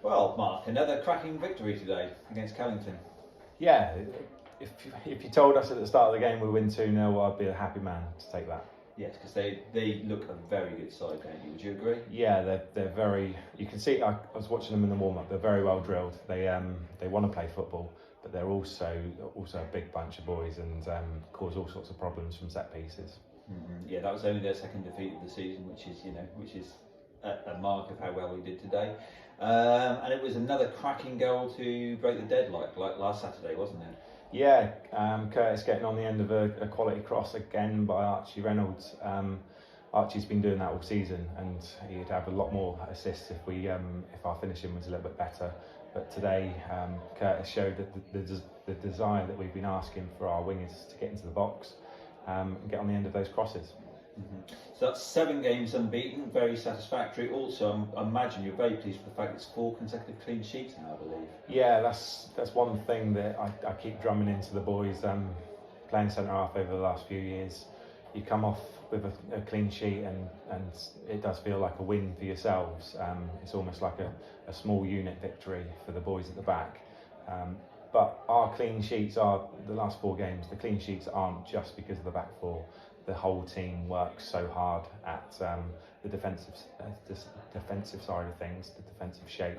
Well, Mark, another cracking victory today against Callington. Yeah, if you told us at the start of the game we win 2-0, I'd be a happy man to take that. Yes, because they look a very good side, don't you? Would you agree? Yeah, they're very. You can see. I was watching them in the warm up. They're very well drilled. They want to play football, but they're also a big bunch of boys and cause all sorts of problems from set pieces. Mm-hmm. Yeah, that was only their second defeat of the season, which is a mark of how well we did today. And it was another cracking goal to break the deadlock, like last Saturday, wasn't it? Yeah, Curtis getting on the end of a quality cross again by Archie Reynolds. Archie's been doing that all season, and he'd have a lot more assists if our finishing was a little bit better. But today, Curtis showed that the desire that we've been asking for our wingers to get into the box and get on the end of those crosses. Mm-hmm. So that's 7 games unbeaten, very satisfactory. Also, I imagine you're very pleased with the fact it's 4 consecutive clean sheets now, I believe. Yeah, that's one thing that I keep drumming into the boys. Playing centre half over the last few years, you come off with a clean sheet and it does feel like a win for yourselves. It's almost like a small unit victory for the boys at the back. But our clean sheets are the last 4 games. The clean sheets aren't just because of the back 4. The whole team works so hard at the defensive side of things, the defensive shape,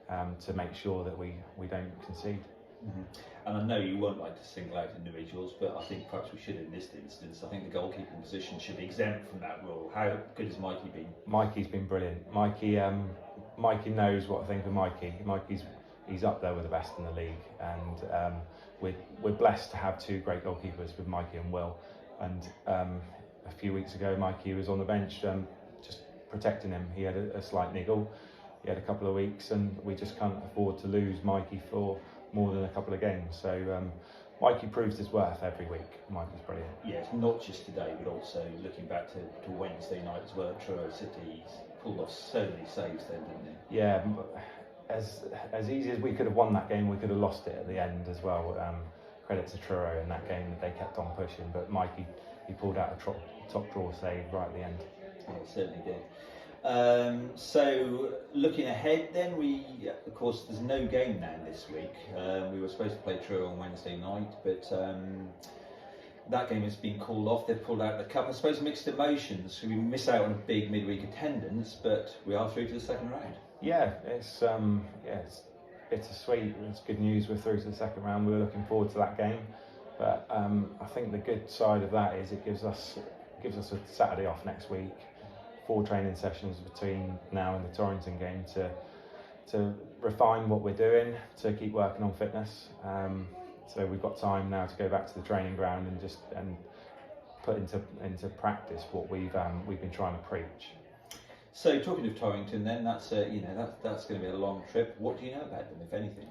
to make sure that we don't concede. Mm-hmm. And I know you won't like to single out individuals, but I think perhaps we should in this instance. I think the goalkeeping position should be exempt from that rule. How good has Mikey been? Mikey's been brilliant. Mikey knows what I think of Mikey. He's up there with the best in the league, and we're blessed to have 2 great goalkeepers with Mikey and Will. And a few weeks ago, Mikey was on the bench just protecting him. He had a slight niggle. He had a couple of weeks, and we just can't afford to lose Mikey for more than a couple of games. So Mikey proves his worth every week. Mikey's brilliant. Yes, not just today, but also looking back to Wednesday night as well at Truro City. He's pulled off so many saves then, didn't he? Yeah, as easy as we could have won that game, we could have lost it at the end as well. Credit to Truro in that game that they kept on pushing, but Mikey, he pulled out a top draw save right at the end. Yeah, it certainly did. So looking ahead then, of course there's no game now this week. We were supposed to play Truro on Wednesday night, but that game has been called off. They've pulled out the cup. I suppose mixed emotions. We miss out on a big midweek attendance, but we are through to the second round. Yeah, it's bittersweet. It's good news. We're through to the second round. We were looking forward to that game, but I think the good side of that is it gives us a Saturday off next week, 4 training sessions between now and the Torrington game to refine what we're doing, to keep working on fitness. So we've got time now to go back to the training ground and put into practice what we've been trying to preach. So talking of Torrington, then that's going to be a long trip. What do you know about them, if anything?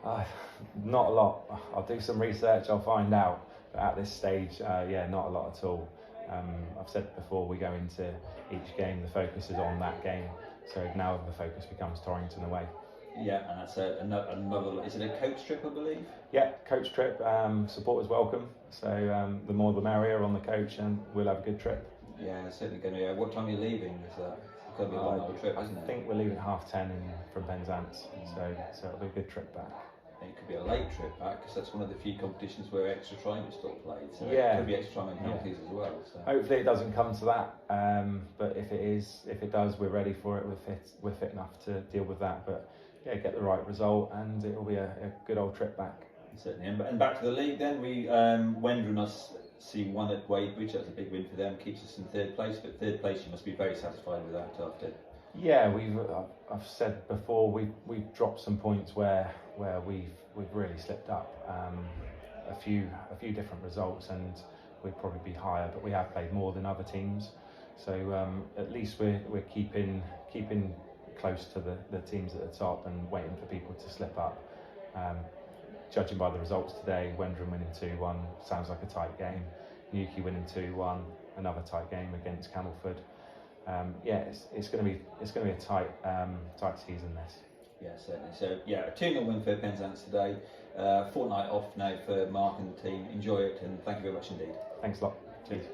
Not a lot. I'll do some research. I'll find out. But at this stage, not a lot at all. I've said before, we go into each game. The focus is on that game. So now the focus becomes Torrington away. Yeah, and that's another. Is it a coach trip, I believe? Yeah, coach trip. Supporters welcome. So the more the merrier on the coach, and we'll have a good trip. Yeah, it's certainly going to. What time are you leaving? Is that? It's going to be a long old trip, isn't it? I think we're leaving at 10:30 from Penzance, so it'll be a good trip back. It could be a late trip back because that's one of the few competitions where extra time is still played. So yeah, it could be extra time and penalties as well. So. Hopefully it doesn't come to that, but if it does, we're ready for it. We're fit enough to deal with that. But yeah, get the right result, and it'll be a good old trip back. Certainly, and back to the league then. We Wender and us see 1 at Wadebridge. That's a big win for them. Keeps us in 3rd place. But 3rd place, you must be very satisfied with that after. Yeah, I've said before we've dropped some points where we've really slipped up. A few different results, and we'd probably be higher, but we have played more than other teams. So at least we're keeping close to the teams at the top and waiting for people to slip up. Judging by the results today, Wendron winning 2-1 sounds like a tight game. Newquay winning 2-1, another tight game against Camelford. It's going to be a tight season this. Yeah, certainly. So yeah, a 2-0 win for Penzance today. Fortnight off now for Mark and the team. Enjoy it, and thank you very much indeed. Thanks a lot. Cheers.